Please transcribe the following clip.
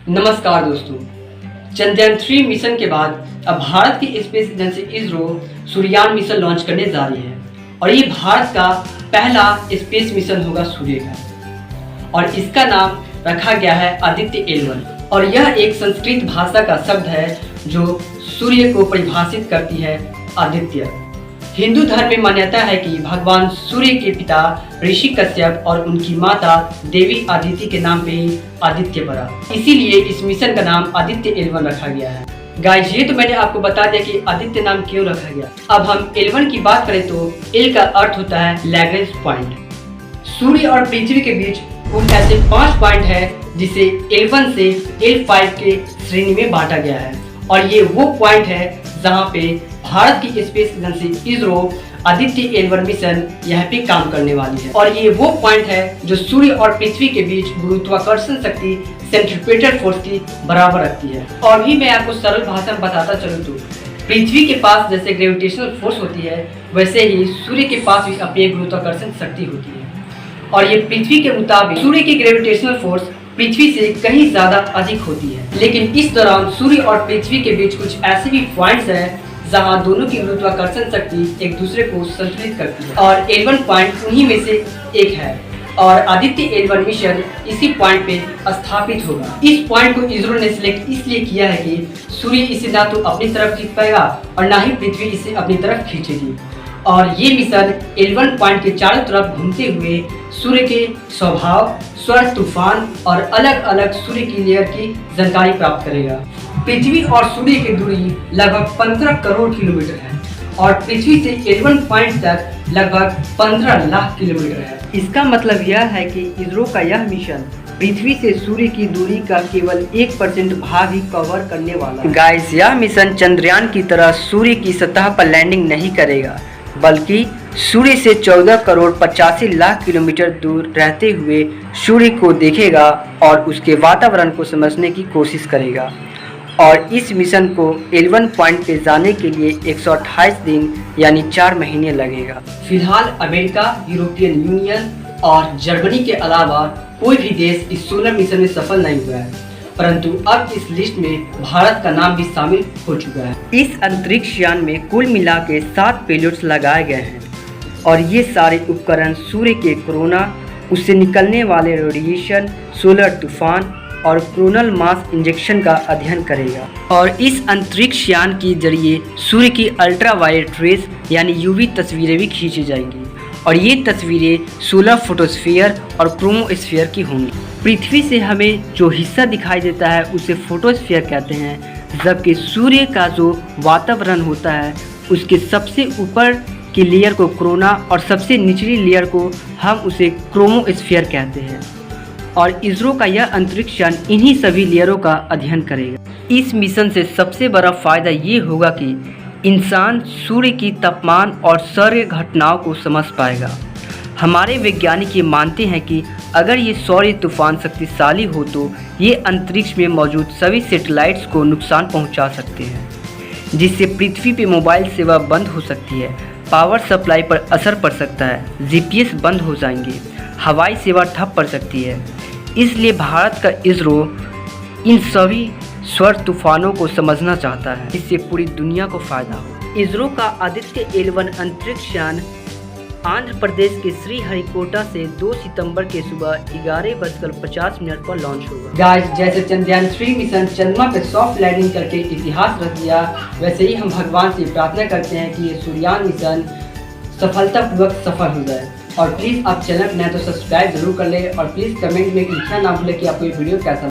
नमस्कार दोस्तों, चंद्रयान 3 मिशन के बाद अब भारत की space agency ISRO सूर्ययान mission launch करने जा रही है और ये भारत का पहला स्पेस मिशन होगा सूर्य का और इसका नाम रखा गया है आदित्य L1 और यह एक संस्कृत भाषा का शब्द है जो सूर्य को परिभाषित करती है आदित्य। हिंदू धर्म में मान्यता है कि भगवान सूर्य के पिता ऋषि कश्यप और उनकी माता देवी आदिति के नाम पे ही आदित्य पड़ा, इसीलिए इस मिशन का नाम आदित्य L1 रखा गया है। गाइस, ये तो मैंने आपको बता दिया कि आदित्य नाम क्यों रखा गया। अब हम L1 की बात करें तो L का अर्थ होता है लैग्रेंज पॉइंट। सूर्य और पृथ्वी के बीच कुल ऐसे 5 पॉइंट है जिसे L1 से L5 के श्रेणी में बांटा गया है और ये वो पॉइंट है जहाँ पे भारत की space agency ISRO Aditya L1 mission यहाँ पे काम करने वाली है और ये वो पॉइंट है जो सूर्य और पृथ्वी के बीच गुरुत्वाकर्षण शक्ति सेंट्रीपिटल फोर्स की बराबर रखती है। और भी मैं आपको सरल भाषा में बताता चलूँ तो पृथ्वी के पास जैसे ग्रेविटेशनल फोर्स होती है वैसे ही सूर्य के पास भी अपनी गुरुत्वाकर्षण शक्ति होती है और ये पृथ्वी के मुताबिक सूर्य की ग्रेविटेशनल फोर्स पृथ्वी से कहीं ज्यादा अधिक होती है, लेकिन इस दौरान सूर्य और पृथ्वी के बीच कुछ ऐसे भी पॉइंट्स हैं जहां दोनों की गुरुत्वाकर्षण शक्ति एक दूसरे को संतुलित करती है और L1 पॉइंट उन्हीं में से एक है और आदित्य L1 मिशन इसी पॉइंट पे स्थापित होगा। इस पॉइंट को इसरो ने सिलेक्ट इसलिए किया है कि सूर्य इसे ना तो अपनी तरफ खींच पाएगा और ना ही पृथ्वी इसे अपनी तरफ खींचेगी और ये मिशन L1 पॉइंट के चारों तरफ घूमते हुए सूर्य के स्वभाव, स्वर्ग, तूफान और अलग अलग सूर्य की लेयर की जानकारी प्राप्त करेगा। पृथ्वी और सूर्य की दूरी लगभग 15 करोड़ किलोमीटर है और पृथ्वी से L1 पॉइंट तक लगभग 15 लाख किलोमीटर है। इसका मतलब यह है कि इसरो का यह मिशन पृथ्वी से सूर्य की दूरी का केवल 1% भाग ही कवर करने वाला है। गाइस, यह मिशन चंद्रयान की तरह सूर्य की सतह पर लैंडिंग नहीं करेगा बल्कि सूर्य से 14 करोड़ 85 लाख किलोमीटर दूर रहते हुए सूर्य को देखेगा और उसके वातावरण को समझने की कोशिश करेगा और इस मिशन को L1 पॉइंट पे जाने के लिए 128 दिन यानी 4 महीने लगेगा। फिलहाल अमेरिका, यूरोपियन यूनियन और जर्मनी के अलावा कोई भी देश इस सोलर मिशन में सफल नहीं हुआ है, परंतु अब इस लिस्ट में भारत का नाम भी शामिल हो चुका है। इस अंतरिक्ष यान में कुल मिला के 7 पेलोड्स लगाए गए हैं और ये सारे उपकरण सूर्य के कोरोना, उससे निकलने वाले रेडिएशन, सोलर तूफान और कोरोनल मास इंजेक्शन का अध्ययन करेगा और इस अंतरिक्ष यान के जरिए सूर्य की अल्ट्रावायलेट रेस यानी UV तस्वीरें भी खींची जाएंगी और ये तस्वीरें सोलर फोटोस्फीयर और क्रोमोस्फीयर की होंगी। पृथ्वी से हमें जो हिस्सा दिखाई देता है उसे फोटोस्फीयर कहते हैं, जबकि सूर्य का जो वातावरण होता है उसके सबसे ऊपर की लेयर को कोरोना और सबसे निचली लेयर को हम उसे क्रोमोस्फीयर कहते हैं और इसरो का यह अंतरिक्ष यान इन्हीं सभी लेयरों का अध्ययन करेगा। इस मिशन से सबसे बड़ा फायदा ये होगा कि इंसान सूर्य की तापमान और सौर्य घटनाओं को समझ पाएगा। हमारे वैज्ञानिक ये मानते हैं कि अगर ये सौर्य तूफान शक्तिशाली हो तो ये अंतरिक्ष में मौजूद सभी सैटेलाइट्स को नुकसान पहुंचा सकते हैं, जिससे पृथ्वी पे मोबाइल सेवा बंद हो सकती है, पावर सप्लाई पर असर पड़ सकता है, GPS बंद हो जाएंगे, हवाई सेवा ठप पड़ सकती है। इसलिए भारत का इसरो इन सभी स्वर्ग तूफानों को समझना चाहता है, इससे पूरी दुनिया को फायदा हो। इसरो का आदित्य L1 अंतरिक्ष यान आंध्र प्रदेश के श्रीहरिकोटा से 2 सितंबर के सुबह 11:50 पर लॉन्च होगा। गाइस, जैसे चंद्रयान 3 मिशन चंद्रमा पे सॉफ्ट लैंडिंग करके इतिहास रच दिया, वैसे ही हम भगवान से प्रार्थना करते हैं कि ये सूर्ययान मिशन सफलतापूर्वक सफल हो जाए। और प्लीज़ आप चैनल नए तो सब्सक्राइब जरूर कर ले और प्लीज़ कमेंट में लिखना ना भूलें कि आपको ये वीडियो कैसा